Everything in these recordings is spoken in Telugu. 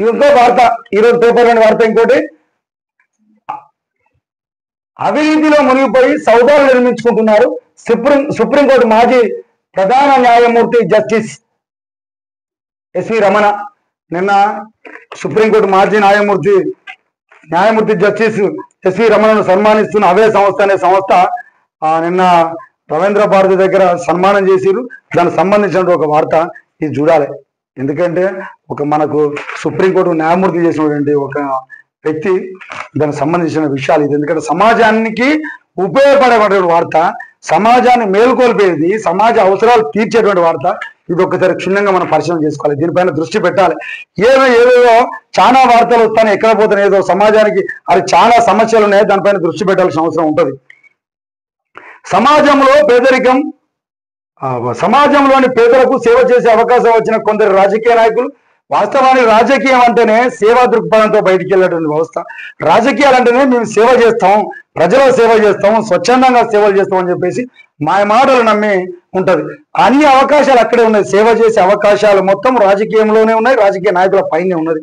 ఇంకో వార్త, ఈరోజు పేపర్లోని వార్త ఇంకోటి, అవినీతిలో మునిగిపోయి సౌదాలు నిర్మించుకుంటున్నారు సుప్రీంకోర్టు మాజీ ప్రధాన న్యాయమూర్తి జస్టిస్ ఎస్వి రమణ. నిన్న సుప్రీంకోర్టు మాజీ న్యాయమూర్తి జస్టిస్ ఎస్వి రమణను సన్మానిస్తున్న అవే సంస్థ అనే సంస్థ నిన్న రవీంద్ర భారతి దగ్గర సన్మానం చేసిరు. దానికి సంబంధించిన ఒక వార్త ఇది చూడాలి. ఎందుకంటే మనకు సుప్రీంకోర్టు న్యాయమూర్తి చేసినటువంటి ఒక వ్యక్తి, దానికి సంబంధించిన విషయాలు ఇది. ఎందుకంటే సమాజానికి ఉపయోగపడేటువంటి వార్త, సమాజాన్ని మేలుకొల్పేది, సమాజ అవసరాలు తీర్చేటువంటి వార్త. ఇది ఒక్కసారి క్షుణ్ణంగా మనం పరిశీలన చేసుకోవాలి, దీనిపైన దృష్టి పెట్టాలి. ఏదో చాలా వార్తలు వస్తాయి, ఎక్కడ పోతాయి, ఏదో సమాజానికి అది చాలా సమస్యలు ఉన్నాయి, దానిపైన దృష్టి పెట్టాల్సిన అవసరం ఉంటుంది. సమాజంలోని పేదలకు సేవ చేసే అవకాశం వచ్చిన కొందరు రాజకీయ నాయకులు, వాస్తవానికి రాజకీయం అంటేనే సేవా దృక్పథంతో బయటికి వెళ్ళేటువంటి వ్యవస్థ. రాజకీయాలు అంటేనే మేము సేవ చేస్తాం, ప్రజల సేవ చేస్తాం, స్వచ్ఛందంగా సేవలు చేస్తాం అని చెప్పేసి మాయ మాటలు నమ్మి ఉంటది. అన్ని అవకాశాలు అక్కడే ఉన్నాయి, సేవ చేసే అవకాశాలు మొత్తం రాజకీయంలోనే ఉన్నాయి, రాజకీయ నాయకుల పైనే ఉన్నది.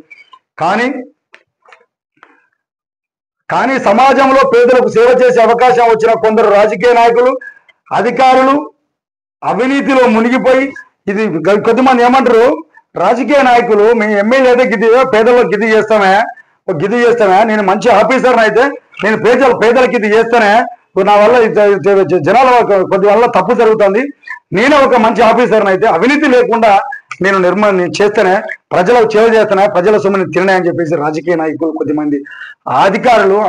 కానీ సమాజంలో పేదలకు సేవ చేసే అవకాశం వచ్చిన కొందరు రాజకీయ నాయకులు, అధికారులు అవినీతిలో మునిగిపోయి, ఇది కొద్దిమంది ఏమంటారు, రాజకీయ నాయకులు మీ ఎమ్మెల్యే అయితే పేదలకు గిది చేస్తామే, నేను మంచి ఆఫీసర్ని అయితే నేను పేదలకు ఇది చేస్తానే, నా వల్ల జనాల కొద్ది వల్ల తప్పు జరుగుతుంది, నేనే ఒక మంచి ఆఫీసర్ని అయితే అవినీతి లేకుండా నేను చేస్తేనే, ప్రజలకు సేవ చేస్తానే, ప్రజల సొమ్ముని తినే అని చెప్పేసి రాజకీయ నాయకులు కొద్దిమంది అధికారులు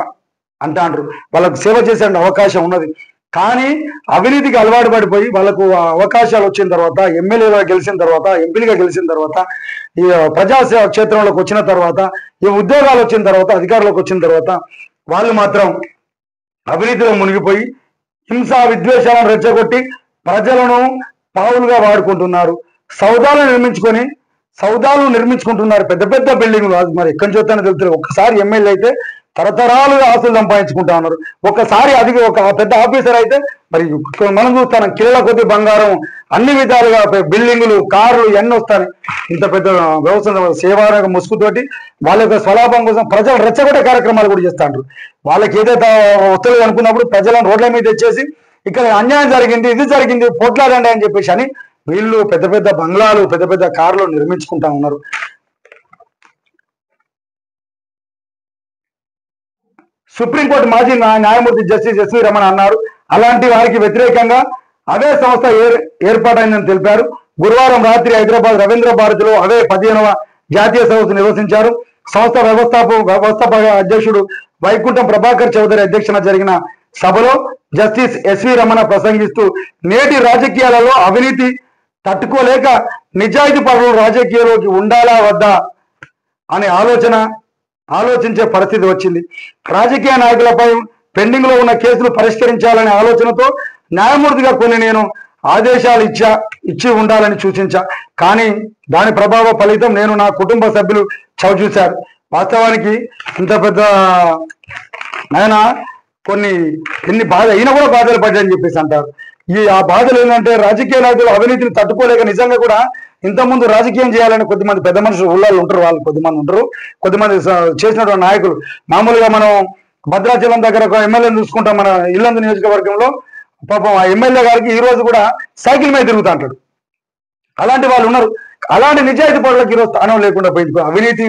అంటారు. వాళ్ళకు సేవ చేసే అవకాశం ఉన్నది. కానీ అవినీతికి అలవాటు పడిపోయి వాళ్ళకు అవకాశాలు వచ్చిన తర్వాత, ఎమ్మెల్యేగా గెలిచిన తర్వాత, ఎంపీలుగా గెలిచిన తర్వాత, ఈ ప్రజాసేవ క్షేత్రంలోకి వచ్చిన తర్వాత, ఈ ఉద్యోగాలు వచ్చిన తర్వాత, అధికారులకు వచ్చిన తర్వాత వాళ్ళు మాత్రం అవినీతిలో మునిగిపోయి హింసా విద్వేషాలను రెచ్చగొట్టి ప్రజలను పావులుగా వాడుకుంటున్నారు. సౌదాలు నిర్మించుకుంటున్నారు, పెద్ద పెద్ద బిల్డింగ్లు. మరి ఎక్కడి నుంచి వస్తానో తెలుస్తుంది. ఒక్కసారి ఎమ్మెల్యే అయితే తరతరాలుగా ఆస్తులు సంపాదించుకుంటా ఉన్నారు. ఒకసారి అది ఒక పెద్ద ఆఫీసర్ అయితే మరి మనం చూస్తాను, కిలోల కొద్ది బంగారం, అన్ని విధాలుగా బిల్డింగులు, కార్లు ఎన్ని వస్తాయి. ఇంత పెద్ద వ్యవస్థ సేవా ముసుగుతోటి వాళ్ళ యొక్క స్వలాభం కోసం ప్రజలు రెచ్చగొట్టే కార్యక్రమాలు కూడా చేస్తా ఉంటారు. వాళ్ళకి ఏదైతే వస్తువులు అనుకున్నప్పుడు ప్రజలను రోడ్ల మీద తెచ్చేసి ఇక్కడ అన్యాయం జరిగింది, ఇది జరిగింది, పోట్లాడండి అని చెప్పేసి అని వీళ్ళు పెద్ద పెద్ద బంగ్లాలు, పెద్ద పెద్ద కార్లు నిర్మించుకుంటా ఉన్నారు. సుప్రీంకోర్టు మాజీ న్యాయమూర్తి జస్టిస్ ఎస్వి రమణ అన్నారు. అలాంటి వారికి వ్యతిరేకంగా అవే సంస్థ ఏర్పాటైందని తెలిపారు. గురువారం రాత్రి హైదరాబాద్ రవీంద్ర భారతిలో అవే 15వ జాతీయ సదస్సు నిర్వహించారు. సంస్థ వ్యవస్థాపక అధ్యక్షుడు వైకుంఠం ప్రభాకర్ చౌదరి అధ్యక్షన జరిగిన సభలో జస్టిస్ ఎస్వి రమణ ప్రసంగిస్తూ, నేటి రాజకీయాలలో అవినీతి తట్టుకోలేక నిజాయితీ పరులు రాజకీయాల్లోకి ఉండాలా వద్దా అనే ఆలోచించే పరిస్థితి వచ్చింది. రాజకీయ నాయకులపై పెండింగ్ లో ఉన్న కేసులు పరిష్కరించాలనే ఆలోచనతో న్యాయమూర్తిగా కొన్ని నేను ఆదేశాలు ఇచ్చి ఉండాలని సూచించా. కానీ దాని ప్రభావ ఫలితం నేను నా కుటుంబ సభ్యులు చవిచూశారు. వాస్తవానికి ఇంత పెద్ద ఆయన ఎన్ని బాధ అయినా కూడా బాధలు పడ్డాయని చెప్పేసి అంటారు. ఆ బాధలు ఏంటంటే రాజకీయ నాయకులు అవినీతిని తట్టుకోలేక నిజంగా కూడా ఇంతకుముందు రాజకీయం చేయాలని కొద్దిమంది పెద్ద మనుషులు ఊళ్ళో ఉంటారు, వాళ్ళు కొద్దిమంది ఉంటారు. కొద్దిమంది చేసినటువంటి నాయకులు, మామూలుగా మనం భద్రాచలం దగ్గర ఒక ఎమ్మెల్యేని చూసుకుంటాం, మన ఇల్లందు నియోజకవర్గంలో. పాపం ఆ ఎమ్మెల్యే గారికి ఈ రోజు కూడా సైకిల్ మీద తిరుగుతూ అంటాడు. అలాంటి వాళ్ళు ఉన్నారు. అలాంటి నిజాయితీ పనులకు ఈరోజు స్థానం లేకుండా పోయింది. అవినీతి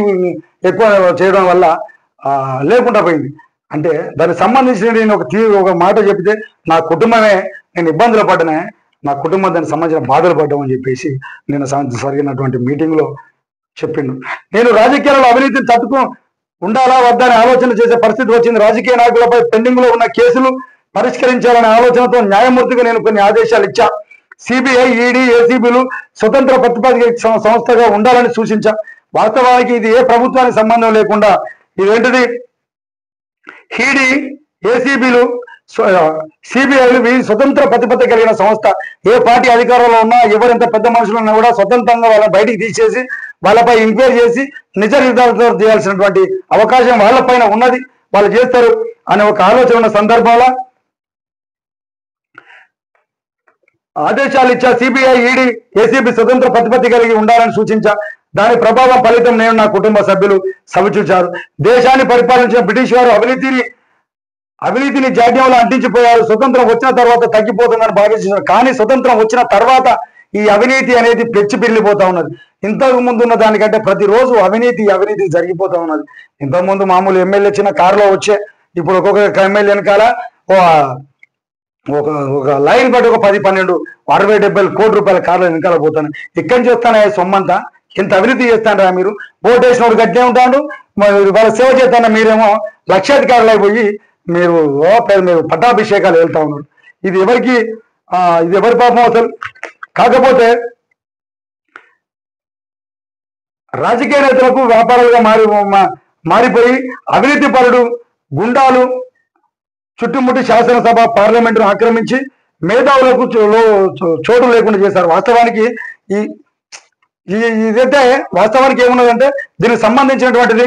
ఎక్కువ చేయడం వల్ల లేకుండా పోయింది. అంటే దానికి సంబంధించిన నేను ఒక మాట చెప్తే, నా కుటుంబమే నేను ఇబ్బందులు పడ్డనే, నా కుటుంబం దానికి సంబంధించిన బాధలు పడ్డామని చెప్పేసి నేను జరిగినటువంటి మీటింగ్లో చెప్పిండు. నేను రాజకీయాలలో అవినీతిని తట్టుకు ఉండాలా వద్దా అని ఆలోచన చేసే పరిస్థితి వచ్చింది. రాజకీయ నాయకులపై పెండింగ్ లో ఉన్న కేసులు పరిష్కరించాలనే ఆలోచనతో న్యాయమూర్తిగా నేను కొన్ని ఆదేశాలు ఇచ్చా. సిబిఐ, ఈడీ, ఏసీబీలు స్వతంత్ర ప్రతిపాదిక సంస్థగా ఉండాలని సూచించా. వాస్తవానికి ఇది ఏ ప్రభుత్వానికి సంబంధం లేకుండా ఇదేంటిది, ఈడీ, ఏసీబీలు, సిబిఐలు స్వతంత్ర ప్రతిపత్తి కలిగిన సంస్థ. ఏ పార్టీ అధికారంలో ఉన్నా, ఎవరెంత పెద్ద మనుషులున్నా కూడా స్వతంత్రంగా వాళ్ళని బయటికి తీసేసి వాళ్ళపై ఎంక్వైరీ చేసి నిజ నిర్ధారణ చేయాల్సినటువంటి అవకాశం వాళ్ళపైన ఉన్నది, వాళ్ళు చేస్తారు అనే ఒక ఆలోచన ఉన్న సందర్భంలో ఆదేశాలు ఇచ్చా. సిబిఐ, ఈడీ, ఏసీబీ స్వతంత్ర ప్రతిపత్తి కలిగి ఉండాలని సూచించా. దాని ప్రభావం ఫలితం నేను నా కుటుంబ సభ్యులు సవిచూచారు. దేశాన్ని పరిపాలించిన బ్రిటిష్ వారు అవినీతిని జాడ్యంలో అంటించిపోయారు. స్వతంత్రం వచ్చిన తర్వాత తగ్గిపోతుందని భావించారు. కానీ స్వతంత్రం వచ్చిన తర్వాత ఈ అవినీతి అనేది పెచ్చి పిల్లిపోతా ఉన్నది. ఇంతకు ముందు ఉన్న దానికంటే ప్రతిరోజు అవినీతి జరిగిపోతా ఉన్నది. ఇంతకుముందు మామూలు ఎమ్మెల్యే చిన్న కారులో వచ్చే, ఇప్పుడు ఒక్కొక్క ఎమ్మెల్యే వెనకాల ఒక లైన్ బట్టి ఒక 10, 12, 60, 70 కోట్ల రూపాయల కార్లు వెనకాల పోతాను. ఎక్కడి నుంచి వస్తానా సొమ్మంతా? ఎంత అవినీతి చేస్తానరా మీరు? ఓటేసినోడు గట్టే ఉంటాడు, వాళ్ళ సేవ చేస్తాన మీరేమో లక్షాధికారులు అయిపోయి మీరు పట్టాభిషేకాలు వెళ్తా ఉన్నారు. ఇది ఎవరి పాపం అసలు? కాకపోతే రాజకీయ నేతలకు వ్యాపారాలుగా మారిపోయి అవినీతి పరుడు గుండాలు చుట్టుముట్టి శాసనసభ పార్లమెంటును ఆక్రమించి మేధావులకు చోటు లేకుండా చేశారు. వాస్తవానికి ఇదైతే వాస్తవానికి ఏమున్నదంటే దీనికి సంబంధించినటువంటిది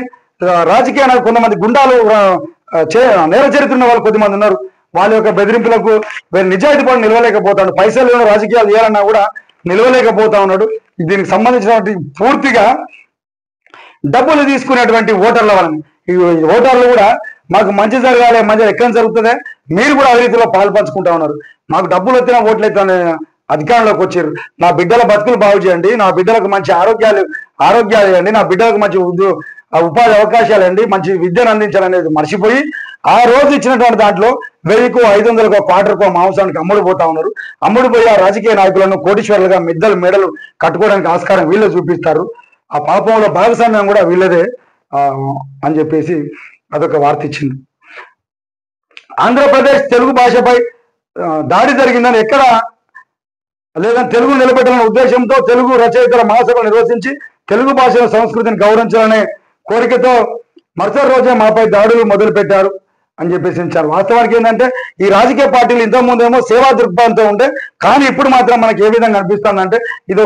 రాజకీయ కొంతమంది గుండాలు నేర చరిత్ర ఉన్న వాళ్ళు కొద్దిమంది ఉన్నారు. వాళ్ళ యొక్క బెదిరింపులకు నిజాయితీ పడి నిలవలేకపోతాడు. పైసలు లేని రాజకీయాలు చేయాలన్నా కూడా నిలవలేకపోతా ఉన్నాడు. దీనికి సంబంధించినటువంటి పూర్తిగా డబ్బులు తీసుకునేటువంటి ఓటర్ల వాళ్ళని, ఈ ఓటర్లు కూడా మాకు మంచి జరగాలి, మంచి ఎక్కడ జరుగుతుందే, మీరు కూడా అవినీతిలో పాల్పంచుకుంటా ఉన్నారు. మాకు డబ్బులు వచ్చినా ఓట్లు అయితే అధికారంలోకి వచ్చారు. నా బిడ్డల బతుకులు బాగు చేయండి, నా బిడ్డలకు మంచి ఆరోగ్యాలు ఇవ్వండి, నా బిడ్డలకు మంచి ఉపాధి అవకాశాలు అండి, మంచి విద్యను అందించాలనేది మర్చిపోయి ఆ రోజు ఇచ్చినటువంటి దాంట్లో 1000కో 500కో క్వార్టర్కో మాంసానికి అమ్ముడు పోతా ఉన్నారు. అమ్ముడు పోయి ఆ రాజకీయ నాయకులను కోటీశ్వరులుగా మిద్దలు మెడలు కట్టుకోవడానికి ఆస్కారం వీళ్ళే చూపిస్తారు. ఆ పాపంలో భాగస్వామ్యం కూడా వీళ్ళదే అని చెప్పేసి అదొక వార్త ఇచ్చింది. ఆంధ్రప్రదేశ్ తెలుగు భాషపై దాడి జరిగిందని ఎక్కడ లేదని తెలుగు నిలబెట్టాలనే ఉద్దేశంతో తెలుగు రచయితల మహాసభ నిర్వహించి తెలుగు భాషల సంస్కృతిని గౌరవించాలనే కోరికతో మరుసటి రోజే మాపై దాడులు మొదలు పెట్టారు అని చెప్పేసి ఇచ్చారు. వాస్తవానికి ఏంటంటే ఈ రాజకీయ పార్టీలు ఇంతకుముందేమో సేవా దృక్పథంతో ఉంటే, కానీ ఇప్పుడు మాత్రం మనకి ఏ విధంగా కనిపిస్తుందంటే ఇది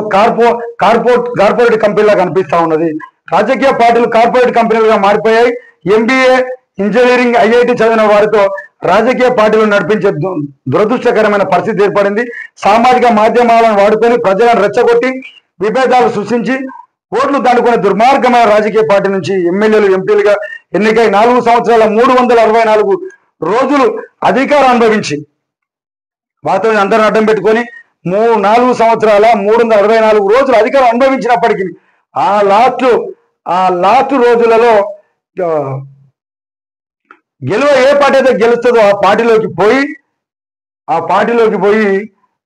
కార్పొరేట్ కంపెనీలా కనిపిస్తా ఉన్నది. రాజకీయ పార్టీలు కార్పొరేట్ కంపెనీలుగా మారిపోయాయి. MBA, ఇంజనీరింగ్, IIT చదివిన వారితో రాజకీయ పార్టీలు నడిపించే దురదృష్టకరమైన పరిస్థితి ఏర్పడింది. సామాజిక మాధ్యమాలను వాడుకొని ప్రజలను రెచ్చగొట్టి విభేదాలు సృష్టించి ఓట్లు దండుకునే దుర్మార్గమైన రాజకీయ పార్టీ నుంచి ఎమ్మెల్యేలు, ఎంపీలుగా ఎన్నికై 4 సంవత్సరాల 364 రోజులు అధికారం అనుభవించి, వాస్తవం అందరిని అడ్డం పెట్టుకొని 4 సంవత్సరాల 364 రోజులు అధికారం అనుభవించినప్పటికీ ఆ లాస్ట్ రోజులలో ఏ పార్టీ అయితే గెలుస్తుందో ఆ పార్టీలోకి పోయి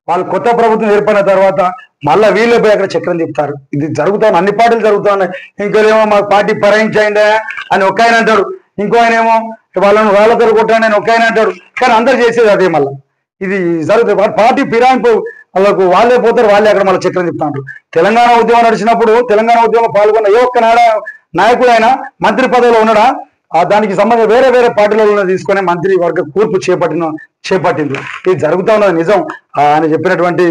వాళ్ళు కొత్త ప్రభుత్వం ఏర్పడిన తర్వాత మళ్ళీ వీళ్ళే పోయి అక్కడ చక్రం చెప్తారు. ఇది జరుగుతాను, అన్ని పార్టీలు జరుగుతా ఉన్నాయి. ఇంకోనేమో మా పార్టీ పరాయించండి అని ఒక ఆయన అంటాడు, ఇంకో ఆయన ఏమో వాళ్ళతో కొట్టండి అని ఒక ఆయన అంటాడు. కానీ అందరు చేసేది అదే. మళ్ళీ ఇది జరుగుతుంది. పార్టీ ఫిరాయింపు వాళ్ళకు వాళ్ళే పోతారు, వాళ్ళే అక్కడ మళ్ళీ చక్రం చెప్తా ఉంటారు. తెలంగాణ ఉద్యమం నడిచినప్పుడు తెలంగాణ ఉద్యమం పాల్గొన్న ఏ ఒక్క నాయకుడైనా మంత్రి పదవిలో ఉన్నాడా? దానికి సంబంధించి వేరే పార్టీలలో తీసుకొని మంత్రి వర్గ కూర్పు చేపట్టింది. ఇది జరుగుతూ ఉన్నది నిజం అని చెప్పినటువంటి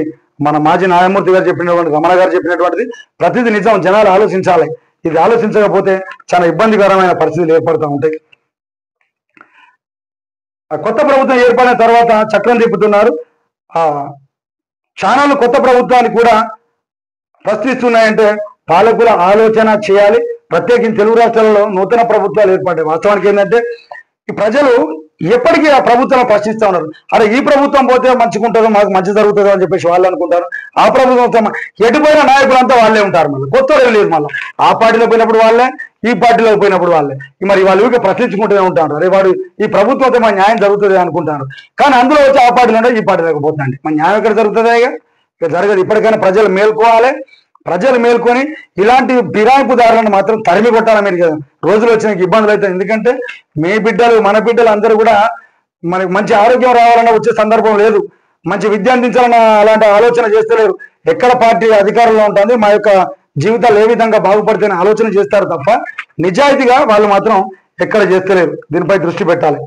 మన మాజీ న్యాయమూర్తి గారు చెప్పినటువంటి, రమణ గారు చెప్పినటువంటిది ప్రతిదీ నిజం. జనాలు ఆలోచించాలి. ఇది ఆలోచించకపోతే చాలా ఇబ్బందికరమైన పరిస్థితులు ఏర్పడుతూ ఉంటాయి. కొత్త ప్రభుత్వం ఏర్పడిన తర్వాత చక్రం తిప్పుతున్నారు. ఛానళ్ళు కొత్త ప్రభుత్వాన్ని కూడా ప్రశ్నిస్తున్నాయంటే పాలకుల ఆలోచన చేయాలి. ప్రత్యేకించి తెలుగు రాష్ట్రాలలో నూతన ప్రభుత్వాలు ఏర్పడ్డాయి. వాస్తవానికి ఏంటంటే ఈ ప్రజలు ఎప్పటికీ ఆ ప్రభుత్వం ప్రశ్నిస్తూ ఉన్నారు. అరే ఈ ప్రభుత్వం పోతే మంచిగుంటుందో, మాకు మంచి జరుగుతుందో అని చెప్పేసి వాళ్ళు అనుకుంటారు. ఆ ప్రభుత్వం ఎటుపోయిన నాయకులంతా వాళ్ళే ఉంటారు. మళ్ళీ కొత్త లేదు. మళ్ళీ ఆ పార్టీలో పోయినప్పుడు వాళ్ళే, ఈ పార్టీలో పోయినప్పుడు వాళ్ళే. మరి వాళ్ళు ఊరికే ప్రశ్నించుకుంటూనే ఉంటారు. అరే వాడు ఈ ప్రభుత్వంతో మా న్యాయం జరుగుతుంది అనుకుంటారు. కానీ అందులో వచ్చి ఆ పార్టీలో ఉంటే ఈ పార్టీ లేకపోతుందండి. మన న్యాయం ఎక్కడ జరుగుతుందా? ఇక జరగదు. ఇప్పటికైనా ప్రజలు మేల్కోవాలి. ప్రజలు మేల్కొని ఇలాంటి ఫిరాయింపుదారులను మాత్రం తరిమి కొట్టాలి. మీరు రోజులు వచ్చిన ఇబ్బందులు అవుతాయి. ఎందుకంటే మీ బిడ్డలు, మన బిడ్డలు అందరూ కూడా మనకి మంచి ఆరోగ్యం రావాలన్న వచ్చే సందర్భం లేదు. మంచి విద్య అందించాలన్న అలాంటి ఆలోచన చేస్తలేరు. ఎక్కడ పార్టీ అధికారంలో ఉంటుంది, మా యొక్క జీవితాలు ఏ విధంగా బాగుపడితేనే ఆలోచన చేస్తారు తప్ప నిజాయితీగా వాళ్ళు మాత్రం ఎక్కడ చేస్తలేరు. దీనిపై దృష్టి పెట్టాలి.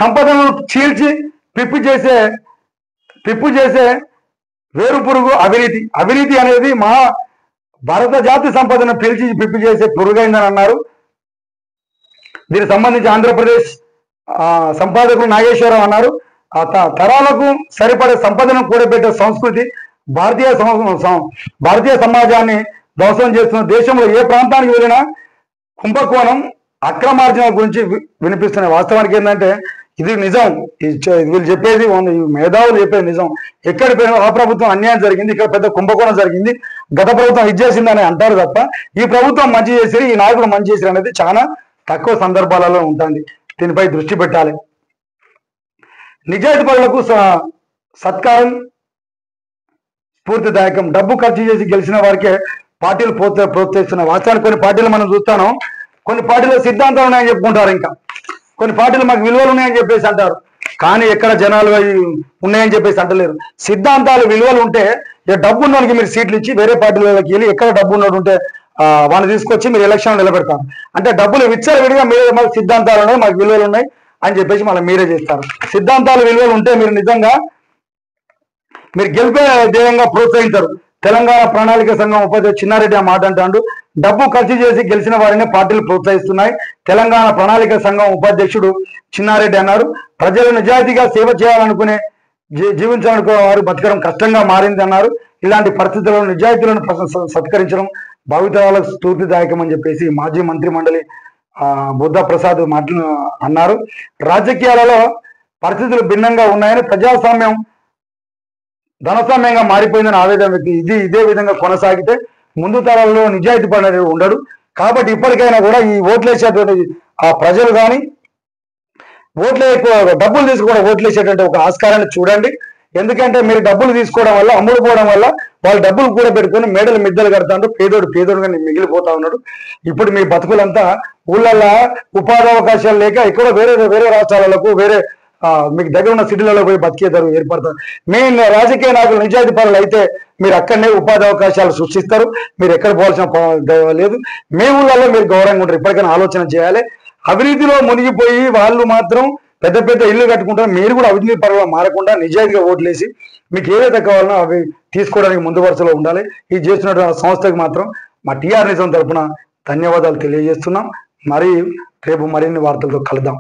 సంపదను చీల్చి పిప్పు చేసే వేరు పురుగు అవినీతి అనేది మా భారత జాతి సంపదను పిలిచి పిప్పి చేసే పురుగైందని అన్నారు. దీనికి సంబంధించి ఆంధ్రప్రదేశ్ సంపాదకులు నాగేశ్వరరావు అన్నారు. తరాలకు సరిపడే సంపదను కూడబెట్టే సంస్కృతి భారతీయ సమాజాన్ని ధ్వంసం చేస్తున్న దేశంలో ఏ ప్రాంతానికి వెళ్ళినా కుంభకోణం అక్రమార్జన గురించి వినిపిస్తున్న వాస్తవానికి ఏంటంటే ఇది నిజం. వీళ్ళు చెప్పేది మేధావులు చెప్పేది నిజం. ఎక్కడ పోయినా ఆ ప్రభుత్వం అన్యాయం జరిగింది, ఇక్కడ పెద్ద కుంభకోణం జరిగింది, గత ప్రభుత్వం ఇది చేసిందని అంటారు తప్ప ఈ ప్రభుత్వం మంచి చేసిరు, ఈ నాయకుడు మంచి చేసిరు అనేది చాలా తక్కువ సందర్భాలలో ఉంటుంది. దీనిపై దృష్టి పెట్టాలి. నిజాయితీ పరులకు సత్కారం స్ఫూర్తిదాయకం. డబ్బు ఖర్చు చేసి గెలిచిన వారికే పార్టీలు ప్రోత్సహిస్తున్న వాస్తవానికి కొన్ని పార్టీలు మనం చూస్తాను. కొన్ని పార్టీలో సిద్ధాంతాలు ఉన్నాయని చెప్పుకుంటారు, ఇంకా కొన్ని పార్టీలు మాకు విలువలు ఉన్నాయని చెప్పేసి అంటారు. కానీ ఎక్కడ జనాలు ఉన్నాయని చెప్పేసి అంటలేరు. సిద్ధాంతాలు విలువలు ఉంటే డబ్బు ఉన్నోనికి మీరు సీట్లు ఇచ్చి వేరే పార్టీలకి వెళ్ళి ఎక్కడ డబ్బు ఉన్నోడు ఉంటే వాళ్ళని తీసుకొచ్చి మీరు ఎలక్షన్ నిలబెడతారు. అంటే డబ్బులు విచ్చలవిడిగా మీరు మాకు సిద్ధాంతాలు ఉన్నాయి, మాకు విలువలు ఉన్నాయి అని చెప్పేసి మళ్ళీ మీరే చేస్తారు. సిద్ధాంతాలు విలువలు ఉంటే మీరు నిజంగా మీరు గెలిపే ధ్యేయంగా ప్రోత్సహించరు. తెలంగాణ ప్రణాళిక సంఘం ఉపాధ్యక్షుడు చిన్నారెడ్డి ఆ మాట అంటాడు. డబ్బు ఖర్చు చేసి గెలిచిన వారిని పార్టీలు ప్రోత్సహిస్తున్నాయి. తెలంగాణ ప్రణాళిక సంఘం ఉపాధ్యక్షుడు చిన్నారెడ్డి అన్నారు. ప్రజలు నిజాయితీగా సేవ చేయాలనుకునే జీవించాలనుకునే వారు బతకడం కష్టంగా మారింది అన్నారు. ఇలాంటి పరిస్థితుల్లో నిజాయితీలను సత్కరించడం భావితరాలకు స్ఫూర్తిదాయకం అని చెప్పేసి మాజీ మంత్రి మండలి బుద్ధా ప్రసాద్ మాటలు అన్నారు. రాజకీయాలలో పరిస్థితులు భిన్నంగా ఉన్నాయని, ప్రజాస్వామ్యం ధనస్వామ్యంగా మారిపోయిందని ఆవేదన వ్యక్తి. ఇదే విధంగా కొనసాగితే ముందు తరాల్లో నిజాయితీ పడేది ఉండడు. కాబట్టి ఇప్పటికైనా కూడా ఈ ఓట్లేసేటువంటి ఆ ప్రజలు కానీ డబ్బులు తీసుకోవడం ఓట్లేసేటువంటి ఒక ఆస్కారాన్ని చూడండి. ఎందుకంటే మీరు డబ్బులు తీసుకోవడం వల్ల, అమ్ముడుపోవడం వల్ల వాళ్ళు డబ్బులు కూడా పెట్టుకొని మేడలు మిద్దలు కడతాడు, పేదోడుగా మిగిలిపోతా ఉన్నాడు. ఇప్పుడు మీ బతుకులంతా ఊళ్ళల్లో ఉపాధి అవకాశాలు లేక ఇక్కడ వేరే రాష్ట్రాలకు మీకు దగ్గర ఉన్న సిటీలలో పోయి బతికేదారు ఏర్పడతారు. మెయిన్ రాజకీయ నాయకులు నిజాయితీ పనులు అయితే మీరు అక్కడనే ఉపాధి అవకాశాలు సృష్టిస్తారు. మీరు ఎక్కడ పోవాల్సిన లేదు. మీ ఊళ్ళలో మీరు గౌరవంగా ఉంటారు. ఇప్పటికైనా ఆలోచన చేయాలి. అవినీతిలో మునిగిపోయి వాళ్ళు మాత్రం పెద్ద ఇల్లు కట్టుకుంటారు. మీరు కూడా అవినీతి పరులుగా మారకుండా నిజాయితీగా ఓట్లేసి మీకు ఏదైతే కావాలనో అవి తీసుకోవడానికి ముందు వరుసలో ఉండాలి. ఇది చేస్తున్నటువంటి సంస్థకి మాత్రం మా టీఆర్ నిజం తరఫున ధన్యవాదాలు తెలియజేస్తున్నాం. మరి రేపు మరిన్ని వార్తలతో కలుద్దాం.